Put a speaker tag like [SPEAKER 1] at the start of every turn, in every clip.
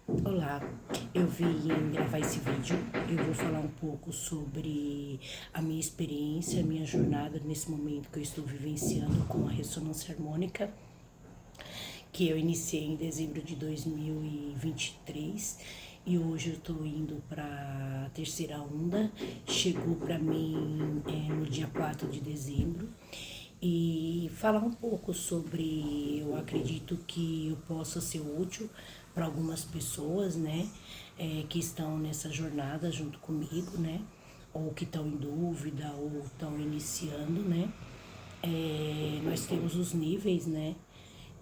[SPEAKER 1] Olá, eu vim gravar esse vídeo. Eu vou falar um pouco sobre a minha experiência, a minha jornada nesse momento que eu estou vivenciando com a ressonância harmônica, que eu iniciei em dezembro de 2023 e hoje eu estou indo para a terceira onda. Chegou para mim no dia 4 de dezembro e falar um pouco sobre, eu acredito que eu possa ser útil para algumas pessoas, né, que estão nessa jornada junto comigo, né, ou que estão em dúvida ou estão iniciando, né. Nós temos os níveis, né,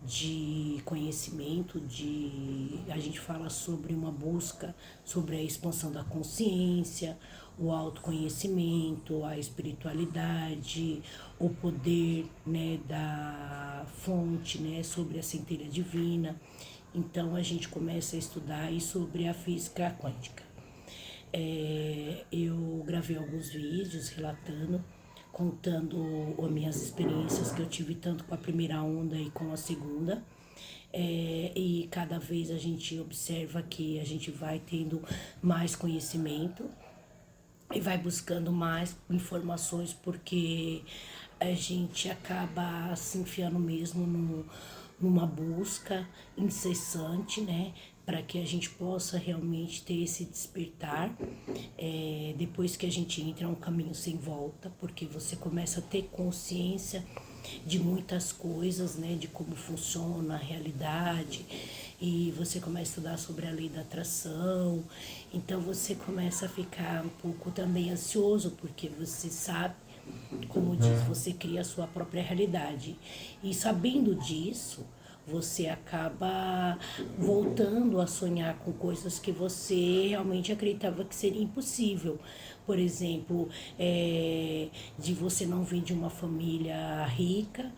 [SPEAKER 1] de conhecimento, a gente fala sobre uma busca sobre a expansão da consciência, o autoconhecimento, a espiritualidade, o poder, né, da fonte, né, sobre a centelha divina. Então a gente começa a estudar aí sobre a física quântica. Eu gravei alguns vídeos relatando, contando as minhas experiências que eu tive tanto com a primeira onda e com a segunda. E cada vez a gente observa que a gente vai tendo mais conhecimento e vai buscando mais informações porque a gente acaba se enfiando mesmo numa busca incessante, né? Para que a gente possa realmente ter esse despertar. Depois que a gente entra, é um caminho sem volta, porque você começa a ter consciência de muitas coisas, né, de como funciona a realidade, e você começa a estudar sobre a lei da atração, então você começa a ficar um pouco também ansioso, porque você sabe, como diz, você cria a sua própria realidade, e sabendo disso, você acaba voltando a sonhar com coisas que você realmente acreditava que seria impossível. Por exemplo, de você não vir de uma família rica,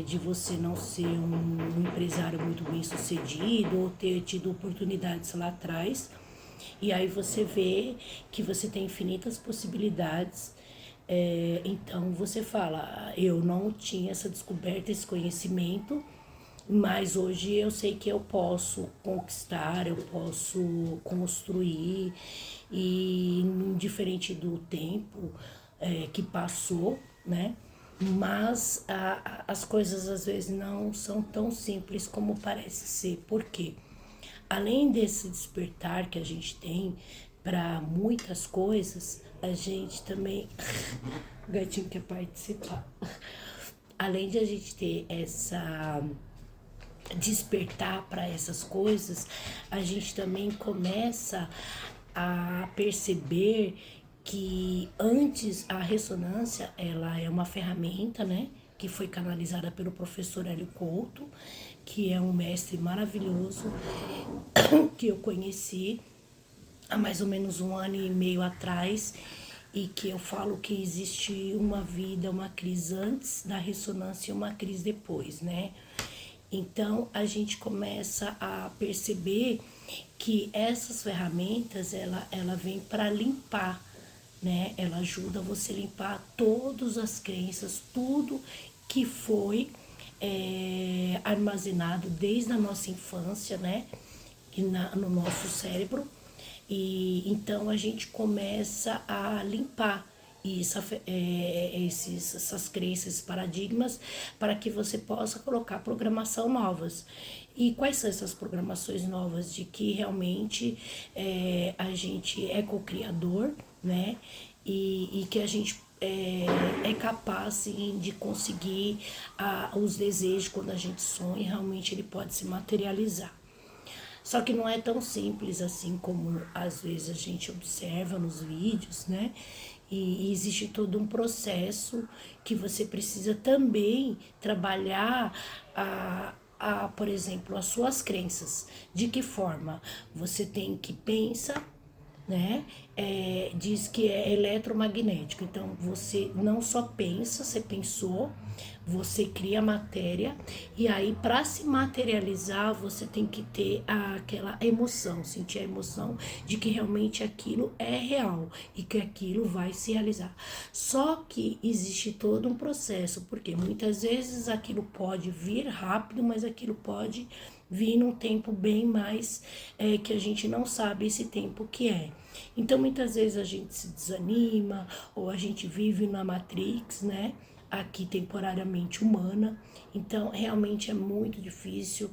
[SPEAKER 1] de você não ser um empresário muito bem sucedido ou ter tido oportunidades lá atrás. E aí você vê que você tem infinitas possibilidades. Então você fala, eu não tinha essa descoberta, esse conhecimento, mas hoje eu sei que eu posso conquistar, eu posso construir, e diferente do tempo que passou, né? Mas as coisas às vezes não são tão simples como parece ser. Por quê? Além desse despertar que a gente tem para muitas coisas, a gente também. O gatinho quer participar. Além de a gente ter essa despertar para essas coisas, a gente também começa a perceber que antes a ressonância ela é uma ferramenta, né, que foi canalizada pelo professor Hélio Couto, que é um mestre maravilhoso que eu conheci há mais ou menos um ano e meio atrás, e que eu falo que existe uma vida, uma crise antes da ressonância e uma crise depois, né? Então a gente começa a perceber que essas ferramentas ela vem para limpar, né? Ela ajuda você a limpar todas as crenças, tudo que foi armazenado desde a nossa infância, né? No nosso cérebro. E então a gente começa a limpar essas crenças, esses paradigmas, para que você possa colocar programação novas. E quais são essas programações novas? De que realmente a gente é co-criador, né? E que a gente é capaz sim, de conseguir os desejos. Quando a gente sonha, realmente ele pode se materializar. Só que não é tão simples assim como às vezes a gente observa nos vídeos, né? E existe todo um processo que você precisa também trabalhar por exemplo, as suas crenças. De que forma? Você tem que pensar, né? Diz que é eletromagnético. Então você não só pensa, você pensou, você cria matéria, e aí para se materializar você tem que ter aquela emoção, sentir a emoção de que realmente aquilo é real e que aquilo vai se realizar. Só que existe todo um processo, porque muitas vezes aquilo pode vir rápido, mas aquilo pode vir num tempo bem mais que a gente não sabe esse tempo que é. Então, muitas vezes a gente se desanima ou a gente vive na Matrix, né? Aqui temporariamente humana. Então, realmente é muito difícil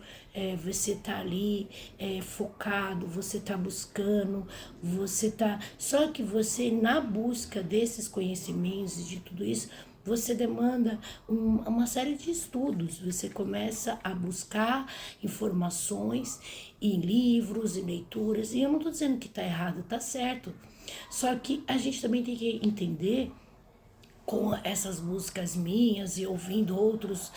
[SPEAKER 1] você tá ali focado, você tá buscando, você tá. Só que você, na busca desses conhecimentos e de tudo isso, você demanda uma série de estudos. Você começa a buscar informações em livros e leituras. E eu não estou dizendo que está errado, está certo. Só que a gente também tem que entender com essas músicas minhas e ouvindo outros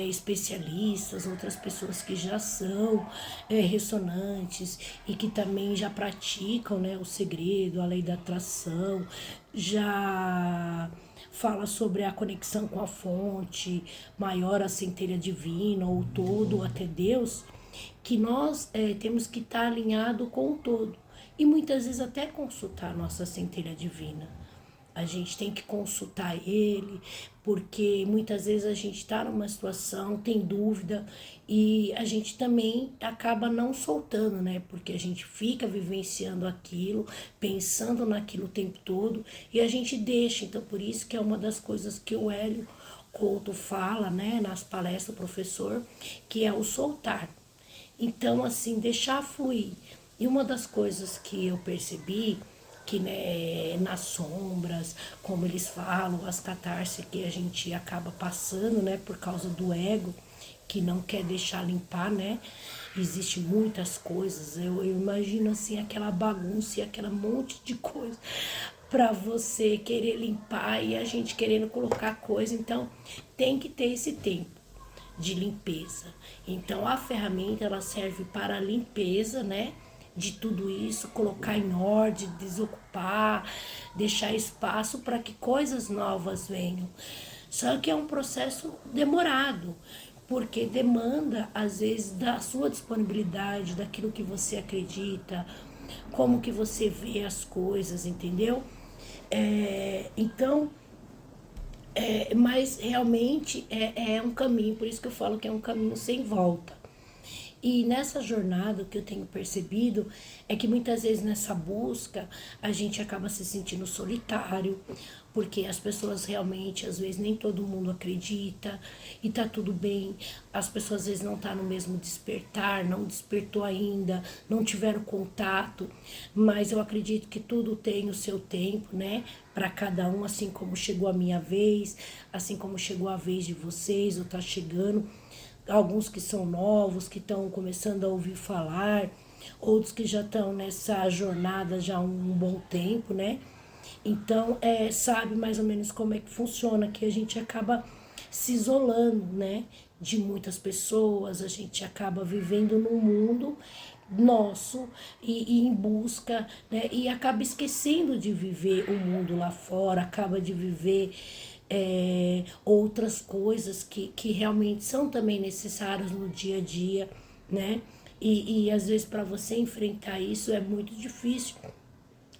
[SPEAKER 1] especialistas, outras pessoas que já são ressonantes e que também já praticam, né, o segredo, a lei da atração, já fala sobre a conexão com a fonte maior, a centelha divina, ou todo até Deus, que nós temos que estar alinhado com o todo. E muitas vezes até consultar a nossa centelha divina. A gente tem que consultar ele, porque muitas vezes a gente está numa situação, tem dúvida, e a gente também acaba não soltando, né? Porque a gente fica vivenciando aquilo, pensando naquilo o tempo todo, e a gente deixa. Então, por isso que é uma das coisas que o Hélio Couto fala, né, nas palestras do professor, que é o soltar. Então, assim, deixar fluir. E uma das coisas que eu percebi, que né, nas sombras, como eles falam, as catarses que a gente acaba passando, né, por causa do ego, que não quer deixar limpar, né? Existe muitas coisas. Eu imagino assim aquela bagunça e aquela monte de coisa para você querer limpar e a gente querendo colocar coisa. Então, tem que ter esse tempo de limpeza. Então a ferramenta ela serve para a limpeza, né? De tudo isso, colocar em ordem, desocupar, deixar espaço para que coisas novas venham. Só que é um processo demorado, porque demanda às vezes da sua disponibilidade, daquilo que você acredita, como que você vê as coisas, entendeu? Então mas realmente é um caminho, por isso que eu falo que é um caminho sem volta. E nessa jornada, o que eu tenho percebido é que muitas vezes nessa busca a gente acaba se sentindo solitário, porque as pessoas realmente, às vezes, nem todo mundo acredita e tá tudo bem. As pessoas às vezes não tá no mesmo despertar, não despertou ainda, não tiveram contato, mas eu acredito que tudo tem o seu tempo, né? Para cada um, assim como chegou a minha vez, assim como chegou a vez de vocês, ou tá chegando alguns que são novos, que estão começando a ouvir falar, outros que já estão nessa jornada já há um bom tempo, né? Então, sabe mais ou menos como é que funciona, que a gente acaba se isolando, né? De muitas pessoas, a gente acaba vivendo num mundo nosso e em busca, né? E acaba esquecendo de viver o mundo lá fora, acaba de viver outras coisas que realmente são também necessárias no dia a dia, né? E às vezes para você enfrentar isso é muito difícil,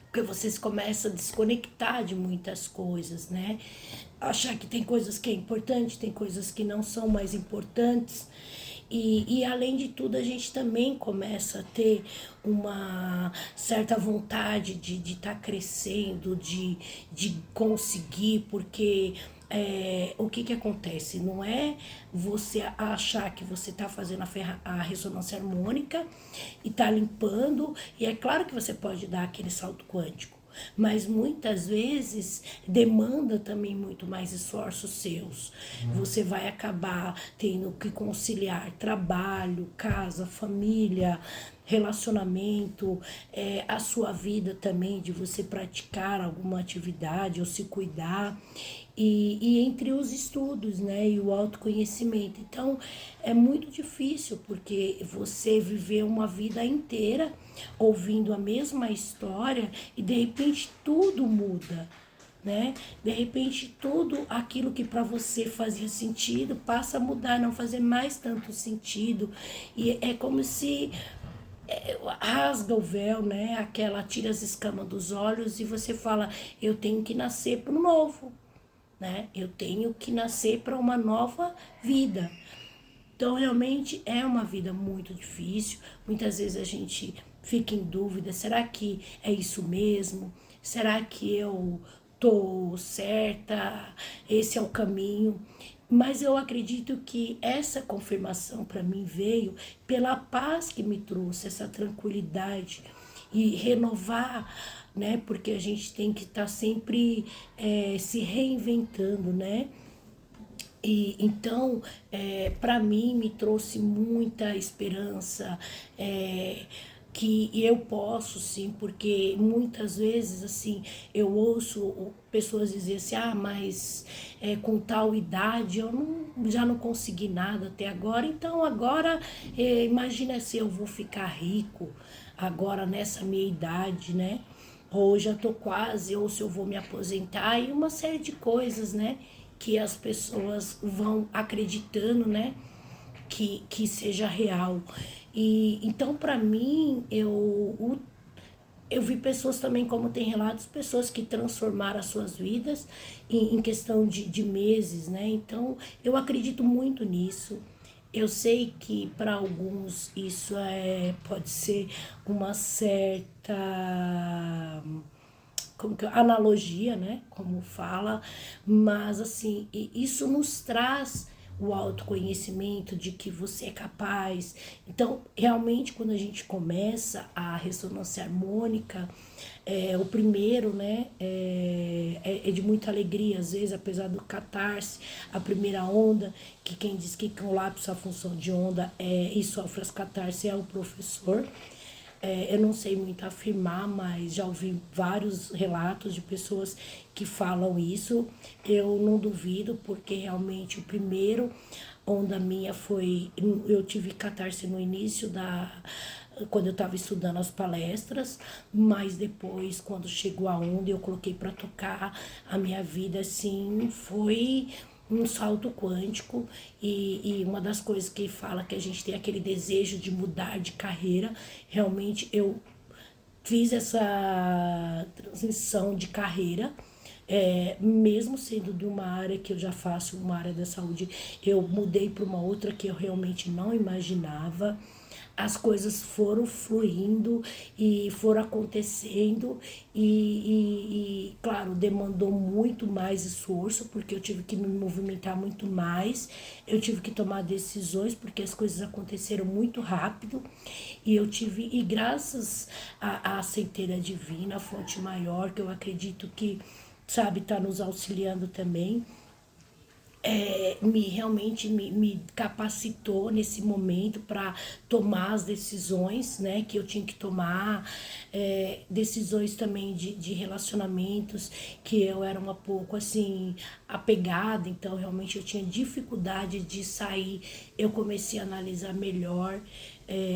[SPEAKER 1] porque você se começa a desconectar de muitas coisas, né? Achar que tem coisas que é importante, tem coisas que não são mais importantes. E além de tudo, a gente também começa a ter uma certa vontade de estar crescendo, de conseguir, porque o que acontece? Não é você achar que você está fazendo a ressonância harmônica e está limpando, e é claro que você pode dar aquele salto quântico, mas muitas vezes demanda também muito mais esforços seus. Você vai acabar tendo que conciliar trabalho, casa, família, relacionamento, a sua vida também, de você praticar alguma atividade ou se cuidar. E entre os estudos, né, e o autoconhecimento. Então, é muito difícil, porque você viveu uma vida inteira ouvindo a mesma história e de repente tudo muda, né? De repente tudo aquilo que para você fazia sentido passa a mudar, não fazer mais tanto sentido. E é como se rasga o véu, né? Aquela tira as escamas dos olhos e você fala, eu tenho que nascer para o novo, né? Eu tenho que nascer para uma nova vida. Então, realmente é uma vida muito difícil. Muitas vezes a gente fica em dúvida: será que é isso mesmo? Será que eu tô certa? Esse é o caminho? Mas eu acredito que essa confirmação para mim veio pela paz que me trouxe, essa tranquilidade e renovar, né? Porque a gente tem que estar sempre se reinventando, né? E então, para mim, me trouxe muita esperança, que eu posso sim, porque muitas vezes assim eu ouço pessoas dizer assim: ah, mas com tal idade eu não, já não consegui nada até agora, então agora imagina se eu vou ficar rico agora nessa minha idade, né? Ou já tô quase, ou se eu vou me aposentar, e uma série de coisas, né? Que as pessoas vão acreditando, né? Que seja real. E então, para mim, eu vi pessoas também, como tem relatos, pessoas que transformaram as suas vidas em questão de meses, né? Então, eu acredito muito nisso. Eu sei que para alguns isso pode ser uma certa como que, analogia, né? Como fala, mas assim, isso nos traz o autoconhecimento de que você é capaz. Então, realmente, quando a gente começa a ressonância harmônica, o primeiro, né, é de muita alegria, às vezes, apesar do catarse, a primeira onda, que quem diz que colapsa a função de onda e sofre as catarse é o professor. Eu não sei muito afirmar, mas já ouvi vários relatos de pessoas que falam isso. Eu não duvido, porque realmente o primeiro onda minha foi. Eu tive catarse no início quando eu estava estudando as palestras, mas depois, quando chegou a onda, eu coloquei para tocar, a minha vida assim foi um salto quântico e uma das coisas que fala que a gente tem aquele desejo de mudar de carreira, realmente eu fiz essa transição de carreira, mesmo sendo de uma área que eu já faço, uma área da saúde, eu mudei para uma outra que eu realmente não imaginava. As coisas foram fluindo e foram acontecendo claro, demandou muito mais esforço, porque eu tive que me movimentar muito mais, eu tive que tomar decisões, porque as coisas aconteceram muito rápido, e graças à centelha divina, a fonte maior, que eu acredito que, sabe, está nos auxiliando também, realmente me capacitou nesse momento para tomar as decisões, né, que eu tinha que tomar, decisões também de relacionamentos, que eu era uma pouco assim apegada, então realmente eu tinha dificuldade de sair. Eu comecei a analisar melhor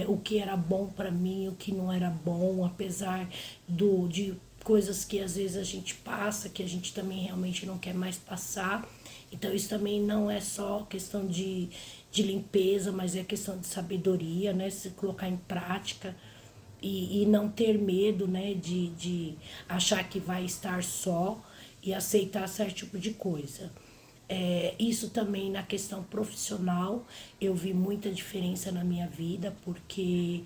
[SPEAKER 1] o que era bom para mim, o que não era bom, apesar de coisas que às vezes a gente passa, que a gente também realmente não quer mais passar. Então, isso também não é só questão de limpeza, mas é questão de sabedoria, né? Se colocar em prática e não ter medo, né? De achar que vai estar só e aceitar certo tipo de coisa. Isso também na questão profissional, eu vi muita diferença na minha vida, porque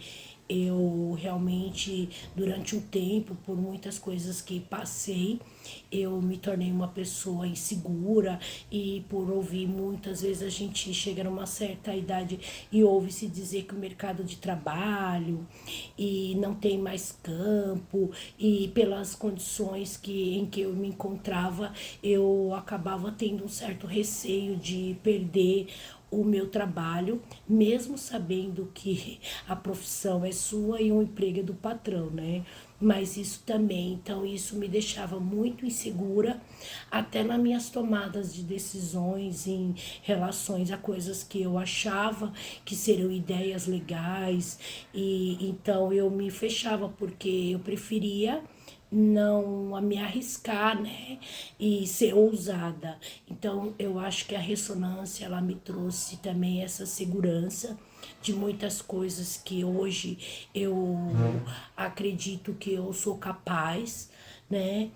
[SPEAKER 1] eu realmente, durante um tempo, por muitas coisas que passei, eu me tornei uma pessoa insegura e por ouvir muitas vezes a gente chega numa certa idade e ouve-se dizer que o mercado de trabalho e não tem mais campo e pelas condições em que eu me encontrava, eu acabava tendo um certo receio de perder o meu trabalho, mesmo sabendo que a profissão é sua e o emprego é do patrão, né? Mas isso também, então isso me deixava muito insegura, até nas minhas tomadas de decisões em relações a coisas que eu achava que seriam ideias legais, e então eu me fechava porque eu preferia não a me arriscar, né, e ser ousada. Então, eu acho que a ressonância, ela me trouxe também essa segurança de muitas coisas que hoje eu acredito que eu sou capaz, né,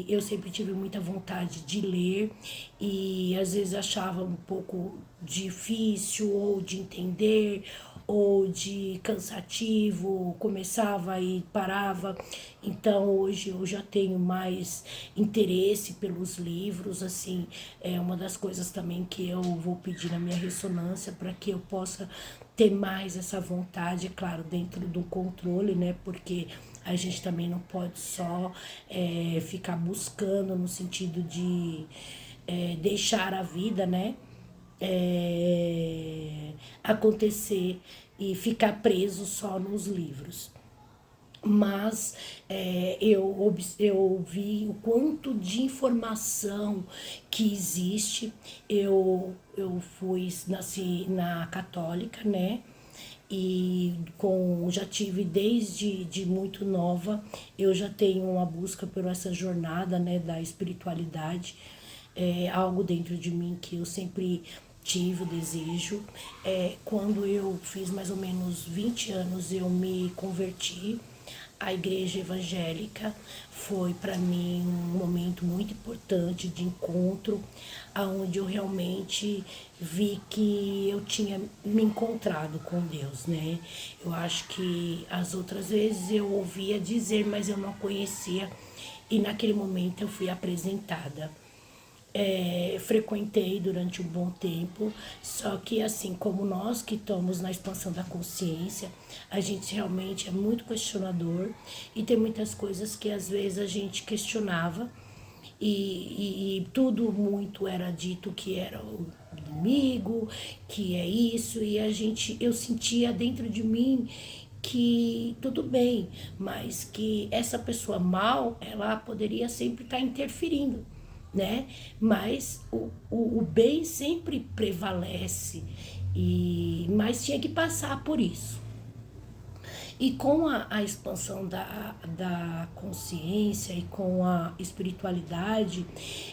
[SPEAKER 1] eu sempre tive muita vontade de ler e às vezes achava um pouco difícil ou de entender ou de cansativo, começava e parava. Então hoje eu já tenho mais interesse pelos livros, assim, é uma das coisas também que eu vou pedir na minha ressonância para que eu possa ter mais essa vontade, é claro, dentro do controle, né? Porque a gente também não pode só ficar buscando no sentido de deixar a vida, né? Acontecer e ficar preso só nos livros. Mas eu vi o quanto de informação que existe. Eu nasci na católica, né? E já tive desde muito nova, eu já tenho uma busca por essa jornada, né, da espiritualidade, algo dentro de mim que eu sempre tive o desejo. Quando eu fiz mais ou menos 20 anos, eu me converti à igreja evangélica. Foi para mim um momento muito importante de encontro, aonde eu realmente vi que eu tinha me encontrado com Deus, né? Eu acho que as outras vezes eu ouvia dizer, mas eu não conhecia, e naquele momento eu fui apresentada. Frequentei durante um bom tempo, só que assim como nós que estamos na expansão da consciência, a gente realmente é muito questionador e tem muitas coisas que às vezes a gente questionava e tudo muito era dito que era o inimigo, que é isso, e eu sentia dentro de mim que tudo bem, mas que essa pessoa mal, ela poderia sempre estar interferindo, né? Mas o bem sempre prevalece, mas tinha que passar por isso. E com a expansão da consciência e com a espiritualidade,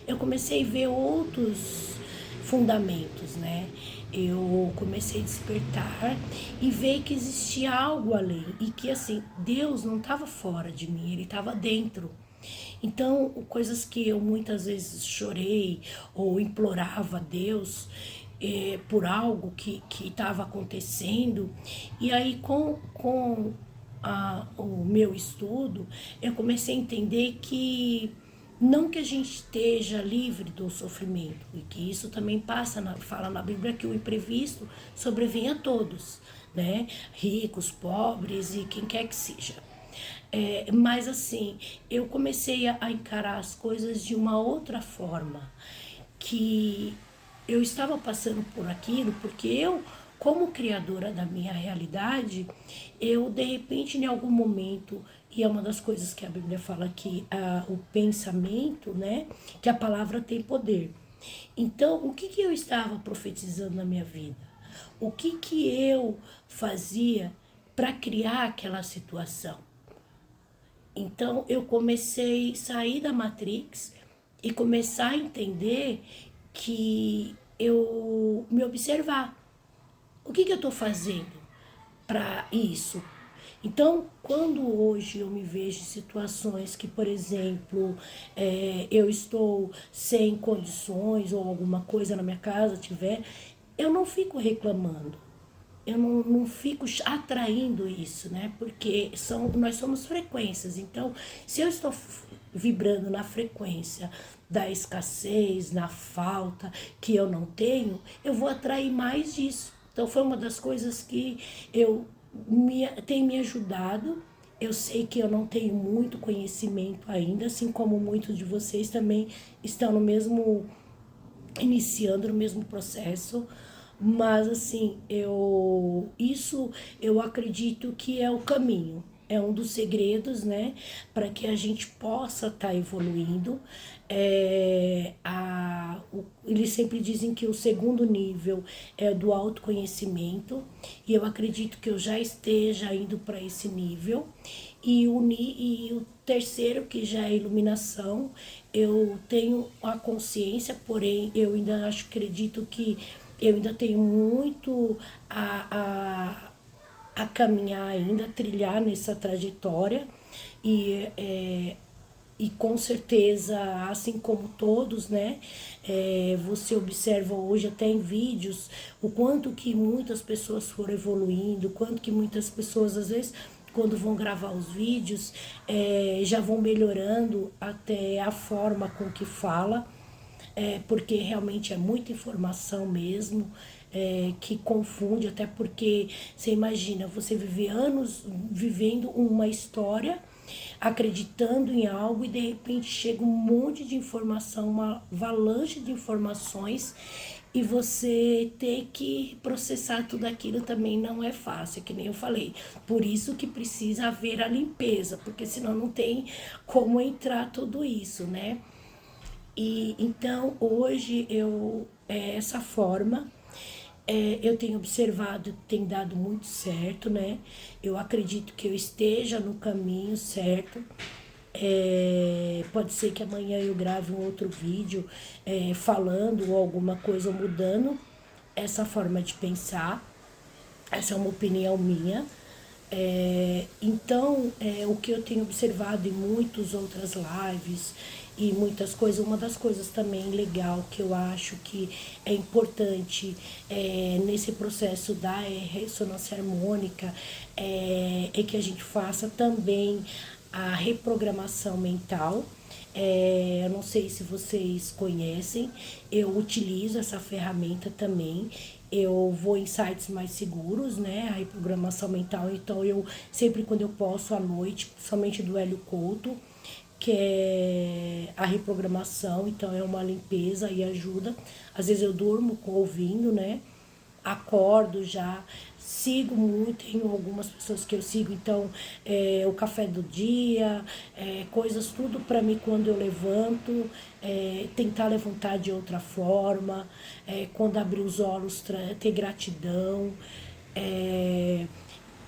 [SPEAKER 1] eu comecei a ver outros fundamentos, né? Eu comecei a despertar e ver que existia algo além e que assim, Deus não estava fora de mim, ele estava dentro. Então, coisas que eu muitas vezes chorei ou implorava a Deus por algo que estava acontecendo, e aí com o meu estudo, eu comecei a entender que não que a gente esteja livre do sofrimento, e que isso também fala na Bíblia que o imprevisto sobrevém a todos, né? Ricos, pobres e quem quer que seja. Mas assim, eu comecei a encarar as coisas de uma outra forma, que eu estava passando por aquilo porque eu, como criadora da minha realidade, eu de repente em algum momento, e é uma das coisas que a Bíblia fala que o pensamento, né, que a palavra tem poder. Então, o que eu estava profetizando na minha vida? O que eu fazia para criar aquela situação? Então eu comecei a sair da Matrix e começar a entender que eu me observar. O que eu estou fazendo para isso? Então, quando hoje eu me vejo em situações que, por exemplo, eu estou sem condições ou alguma coisa na minha casa tiver, eu não fico reclamando, eu não fico atraindo isso, né? Porque nós somos frequências. Então, se eu estou vibrando na frequência da escassez, na falta que eu não tenho, eu vou atrair mais disso. Então, foi uma das coisas que tem me ajudado. Eu sei que eu não tenho muito conhecimento ainda, assim como muitos de vocês também estão iniciando no mesmo processo, mas assim, eu acredito que é o caminho, é um dos segredos, né, para que a gente possa estar evoluindo. Eles sempre dizem que o segundo nível é do autoconhecimento, e eu acredito que eu já esteja indo para esse nível. E o terceiro, que já é a iluminação, eu tenho a consciência, porém eu ainda acredito que eu ainda tenho muito a caminhar ainda, a trilhar nessa trajetória. E e com certeza, assim como todos, né, você observa hoje até em vídeos o quanto que muitas pessoas foram evoluindo, o quanto que muitas pessoas às vezes quando vão gravar os vídeos já vão melhorando até a forma com que fala, porque realmente é muita informação mesmo, que confunde, até porque você imagina, você vive anos vivendo uma história, acreditando em algo e de repente chega um monte de informação, uma avalanche de informações e você ter que processar tudo aquilo também não é fácil, que nem eu falei. Por isso que precisa haver a limpeza, porque senão não tem como entrar tudo isso, né? E então hoje essa forma eu tenho observado, tem dado muito certo, né? Eu acredito que eu esteja no caminho certo. Pode ser que amanhã eu grave um outro vídeo falando ou alguma coisa, mudando essa forma de pensar. Essa é uma opinião minha. Então, o que eu tenho observado em muitas outras lives e muitas coisas, uma das coisas também legal que eu acho que é importante nesse processo da ressonância harmônica é que a gente faça também a reprogramação mental. Eu não sei se vocês conhecem, eu utilizo essa ferramenta também. Eu vou em sites mais seguros, né? A reprogramação mental. Então, eu sempre quando eu posso à noite, principalmente do Hélio Couto, que é a reprogramação, então é uma limpeza e ajuda. Às vezes eu durmo ouvindo, né? Acordo já, sigo muito, tem algumas pessoas que eu sigo, então o café do dia, coisas tudo para mim quando eu levanto, tentar levantar de outra forma, quando abrir os olhos ter gratidão,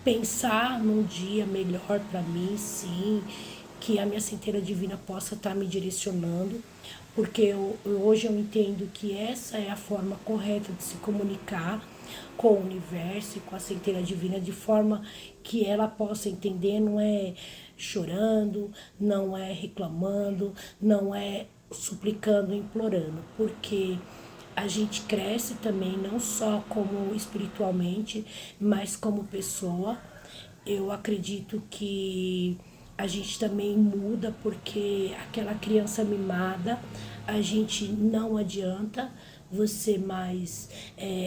[SPEAKER 1] pensar num dia melhor para mim, sim, que a minha centelha divina possa estar me direcionando, porque hoje eu entendo que essa é a forma correta de se comunicar com o universo e com a centelha divina, de forma que ela possa entender, não é chorando, não é reclamando, não é suplicando, implorando, porque a gente cresce também, não só como espiritualmente, mas como pessoa. Eu acredito que a gente também muda, porque aquela criança mimada, a gente não adianta você mais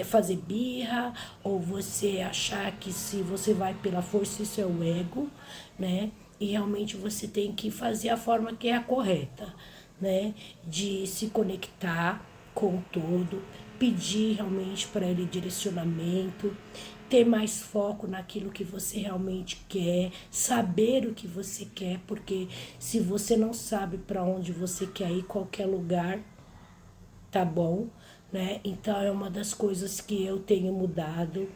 [SPEAKER 1] fazer birra, ou você achar que se você vai pela força, isso é o ego, né? E realmente você tem que fazer a forma que é a correta, né? De se conectar com o todo, pedir realmente para ele direcionamento, ter mais foco naquilo que você realmente quer, saber o que você quer, porque se você não sabe para onde você quer ir, qualquer lugar tá bom, né? Então é uma das coisas que eu tenho mudado.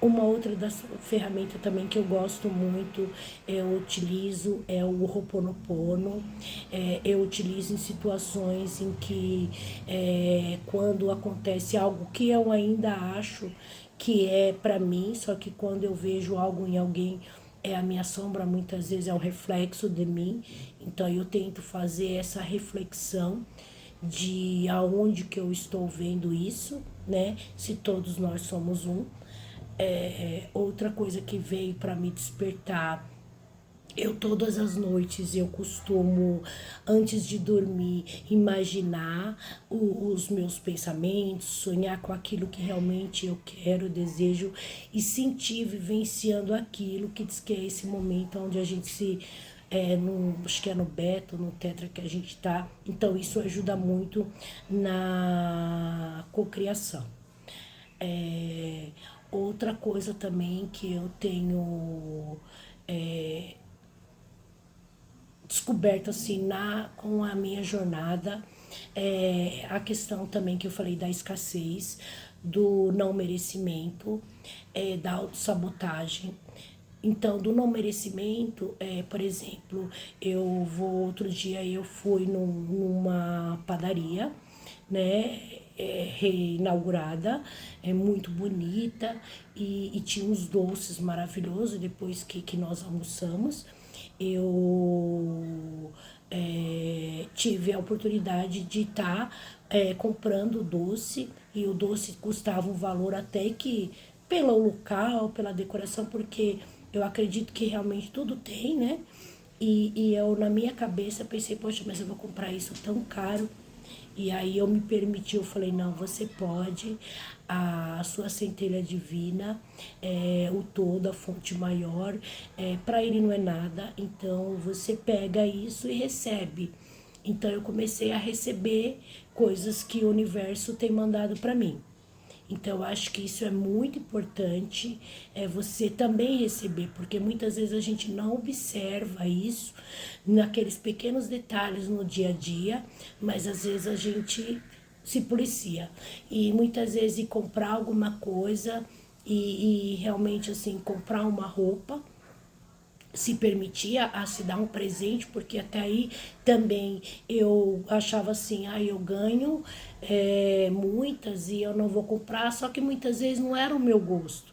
[SPEAKER 1] Uma outra das ferramentas também que eu gosto muito, eu utilizo é o Ho'oponopono. Eu utilizo em situações em que quando acontece algo que eu ainda acho que é para mim, só que quando eu vejo algo em alguém é a minha sombra, muitas vezes é um reflexo de mim. Então eu tento fazer essa reflexão de aonde que eu estou vendo isso, né? Se todos nós somos um. Outra coisa que veio para me despertar, eu todas as noites eu costumo, antes de dormir, imaginar os meus pensamentos, sonhar com aquilo que realmente eu quero, desejo e sentir vivenciando aquilo, que diz que é esse momento onde a gente se acho que é no beta, no tetra que a gente tá. Então isso ajuda muito na cocriação. Outra coisa também que eu tenho descoberto assim com a minha jornada a questão também que eu falei da escassez, do não merecimento, da autossabotagem. Então, do não merecimento, por exemplo, outro dia eu fui numa padaria, né? reinaugurada, é muito bonita e tinha uns doces maravilhosos depois que nós almoçamos. Eu tive a oportunidade de estar comprando doce e o doce custava um valor até que pelo local, pela decoração, porque eu acredito que realmente tudo tem, né? E eu, na minha cabeça, pensei, poxa, mas eu vou comprar isso tão caro. E aí eu me permiti, eu falei, não, você pode, a sua centelha divina, o todo, a fonte maior, para ele não é nada, então você pega isso e recebe. Então eu comecei a receber coisas que o universo tem mandado para mim. Então, eu acho que isso é muito importante, você também receber, porque muitas vezes a gente não observa isso naqueles pequenos detalhes no dia a dia, mas às vezes a gente se policia. E muitas vezes ir comprar alguma coisa e realmente assim, comprar uma roupa se permitia a se dar um presente, porque até aí também eu achava assim, eu ganho muitas e eu não vou comprar, só que muitas vezes não era o meu gosto.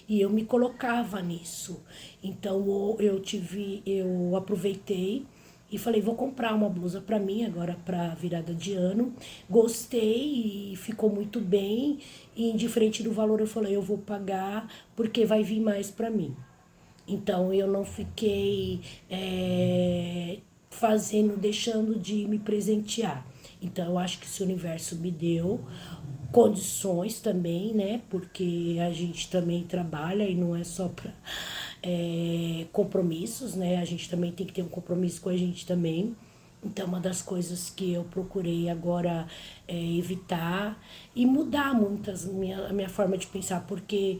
[SPEAKER 1] E eu me colocava nisso. Então eu aproveitei e falei, vou comprar uma blusa para mim agora para virada de ano. Gostei e ficou muito bem. E indiferente do valor eu falei, eu vou pagar porque vai vir mais para mim. Então eu não fiquei deixando de me presentear. Então eu acho que esse universo me deu condições também, né? Porque a gente também trabalha e não é só para compromissos, né? A gente também tem que ter um compromisso com a gente também. Então, uma das coisas que eu procurei agora é evitar e mudar muito a minha forma de pensar, porque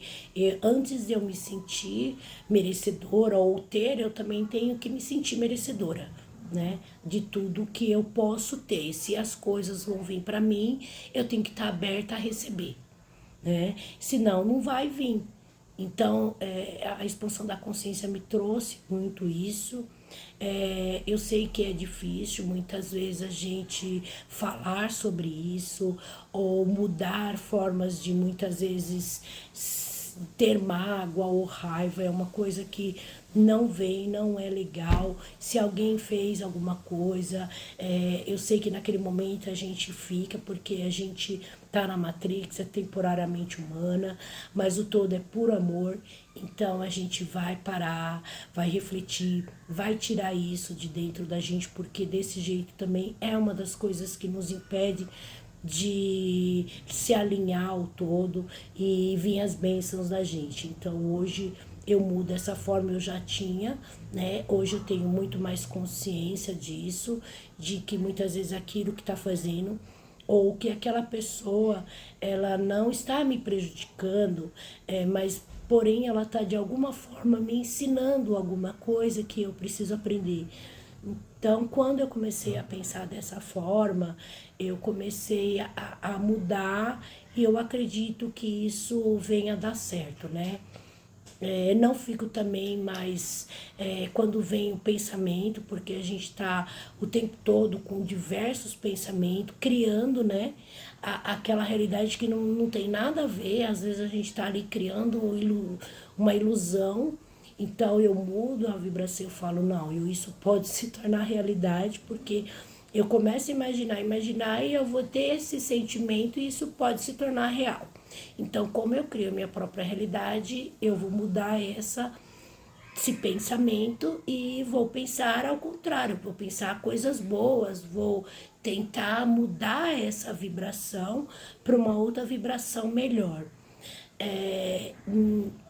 [SPEAKER 1] antes de eu me sentir merecedora ou ter, eu também tenho que me sentir merecedora, né? De tudo que eu posso ter. Se as coisas vão vir para mim, eu tenho que estar aberta a receber, né? Senão, não vai vir. Então, a expansão da consciência me trouxe muito isso. Eu sei que é difícil muitas vezes a gente falar sobre isso ou mudar formas de muitas vezes ter mágoa ou raiva, é uma coisa que não vem, não é legal. Se alguém fez alguma coisa, eu sei que naquele momento a gente fica, porque a gente tá na Matrix, é temporariamente humana, mas o todo é puro amor. Então a gente vai parar, vai refletir, vai tirar isso de dentro da gente, porque desse jeito também é uma das coisas que nos impede de se alinhar ao todo e vir as bênçãos da gente. Então hoje eu mudo essa forma, eu já tinha, né? Hoje eu tenho muito mais consciência disso, de que muitas vezes aquilo que está fazendo ou que aquela pessoa ela não está me prejudicando, mas porém ela está de alguma forma me ensinando alguma coisa que eu preciso aprender. Então, quando eu comecei a pensar dessa forma, eu comecei a mudar e eu acredito que isso venha a dar certo, né? Não fico também mais quando vem o pensamento, porque a gente está o tempo todo com diversos pensamentos, criando, né, aquela realidade que não tem nada a ver. Às vezes a gente está ali criando uma ilusão. Então eu mudo a vibração, eu falo, não, isso pode se tornar realidade, porque eu começo a imaginar e eu vou ter esse sentimento e isso pode se tornar real. Então, como eu crio a minha própria realidade, eu vou mudar esse pensamento e vou pensar ao contrário, vou pensar coisas boas, vou tentar mudar essa vibração para uma outra vibração melhor.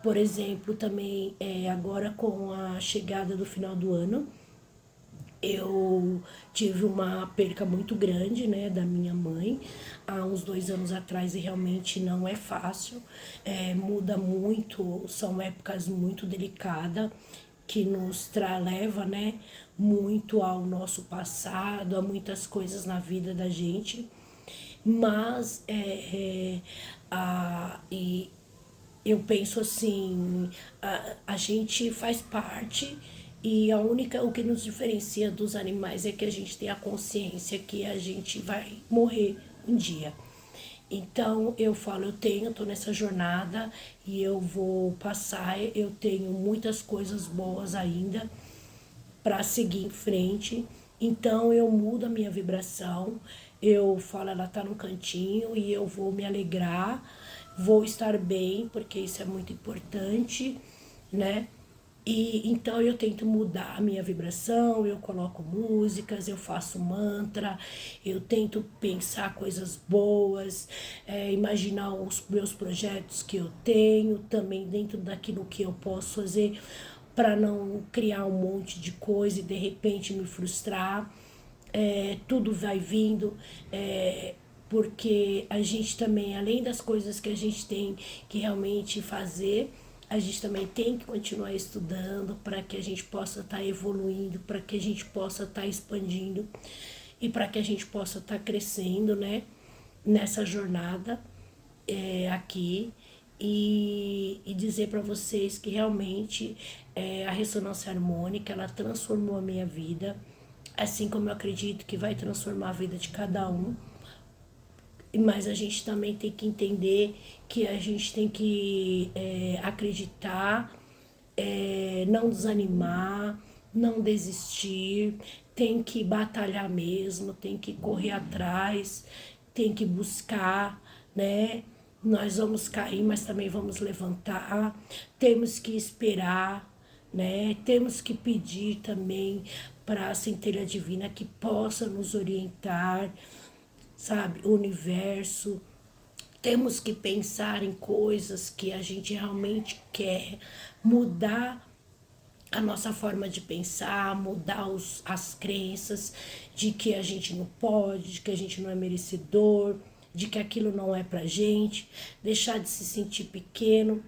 [SPEAKER 1] Por exemplo, também agora com a chegada do final do ano, eu tive uma perca muito grande, né, da minha mãe há uns 2 anos atrás e realmente não é fácil, muda muito, são épocas muito delicadas que nos leva, né, muito ao nosso passado, a muitas coisas na vida da gente, mas e eu penso assim, a gente faz parte e o que nos diferencia dos animais é que a gente tem a consciência que a gente vai morrer um dia. Então eu falo, tô nessa jornada e eu vou passar, eu tenho muitas coisas boas ainda para seguir em frente. Então eu mudo a minha vibração, eu falo, ela tá no cantinho e eu vou me alegrar, vou estar bem, porque isso é muito importante, né? E então eu tento mudar a minha vibração, eu coloco músicas, eu faço mantra, eu tento pensar coisas boas, imaginar os meus projetos que eu tenho, também dentro daquilo que eu posso fazer, para não criar um monte de coisa e de repente me frustrar. Tudo vai vindo, porque a gente também, além das coisas que a gente tem que realmente fazer, a gente também tem que continuar estudando para que a gente possa estar evoluindo, para que a gente possa estar expandindo e para que a gente possa estar crescendo, né? Nessa jornada aqui e dizer para vocês que realmente a ressonância harmônica ela transformou a minha vida, assim como eu acredito que vai transformar a vida de cada um. Mas a gente também tem que entender que a gente tem que acreditar, não desanimar, não desistir, tem que batalhar mesmo, tem que correr atrás, tem que buscar, né? Nós vamos cair, mas também vamos levantar, temos que esperar, né? Temos que pedir também para a centelha divina que possa nos orientar, sabe? O universo. Temos que pensar em coisas que a gente realmente quer, mudar a nossa forma de pensar, mudar as crenças de que a gente não pode, de que a gente não é merecedor, de que aquilo não é pra gente, deixar de se sentir pequeno,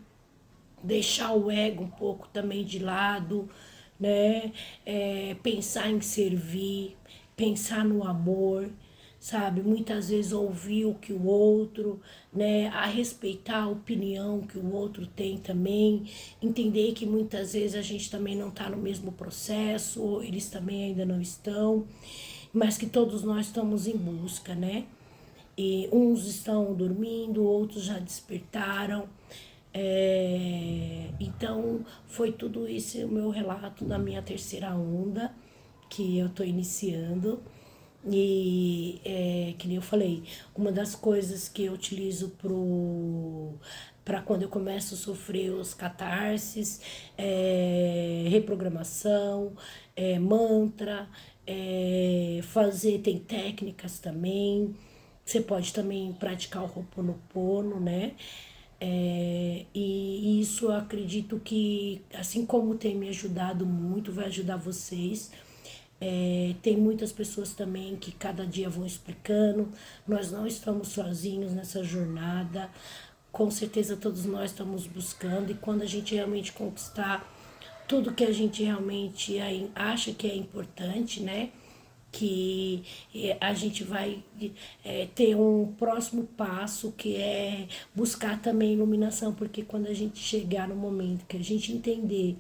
[SPEAKER 1] deixar o ego um pouco também de lado, né? Pensar em servir, pensar no amor, sabe? Muitas vezes ouvir o que o outro, né? A respeitar a opinião que o outro tem também, entender que muitas vezes a gente também não está no mesmo processo, ou eles também ainda não estão, mas que todos nós estamos em busca, né? E uns estão dormindo, outros já despertaram. Então, foi tudo isso o meu relato da minha terceira onda, que eu estou iniciando. E, que nem eu falei, uma das coisas que eu utilizo para quando eu começo a sofrer os catarses, reprogramação, mantra, fazer, tem técnicas também. Você pode também praticar o Ho'oponopono, né? E isso eu acredito que, assim como tem me ajudado muito, vai ajudar vocês. Tem muitas pessoas também que cada dia vão explicando. Nós não estamos sozinhos nessa jornada. Com certeza todos nós estamos buscando. E quando a gente realmente conquistar tudo que a gente realmente acha que é importante, né? Que a gente vai ter um próximo passo que é buscar também iluminação, porque quando a gente chegar no momento que a gente entender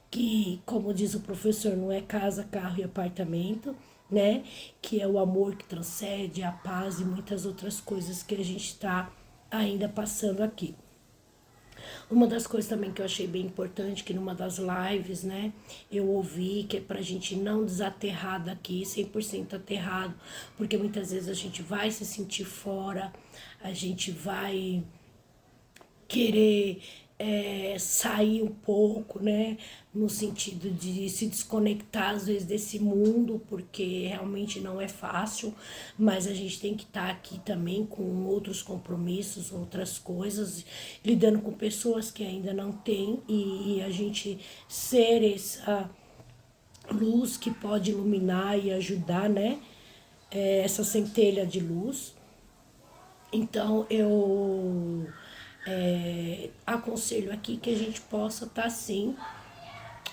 [SPEAKER 1] que, como diz o professor, não é casa, carro e apartamento, né? Que é o amor que transcende, a paz e muitas outras coisas que a gente está ainda passando aqui. Uma das coisas também que eu achei bem importante, que numa das lives, né, eu ouvi que é pra gente não desaterrar daqui, 100% aterrado, porque muitas vezes a gente vai se sentir fora, a gente vai querer sair um pouco, né? No sentido de se desconectar às vezes desse mundo, porque realmente não é fácil, mas a gente tem que estar aqui também com outros compromissos, outras coisas, lidando com pessoas que ainda não têm e a gente ser essa luz que pode iluminar e ajudar, né? Essa centelha de luz. Então eu aconselho aqui que a gente possa estar sim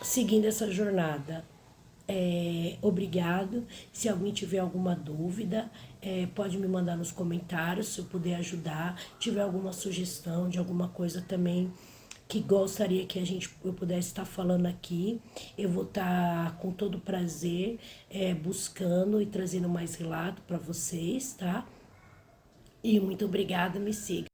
[SPEAKER 1] seguindo essa jornada. Obrigado. Se alguém tiver alguma dúvida, pode me mandar nos comentários se eu puder ajudar. Tiver alguma sugestão de alguma coisa também que gostaria que eu pudesse estar falando aqui, eu vou estar com todo prazer buscando e trazendo mais relato para vocês, tá? E muito obrigada, me siga.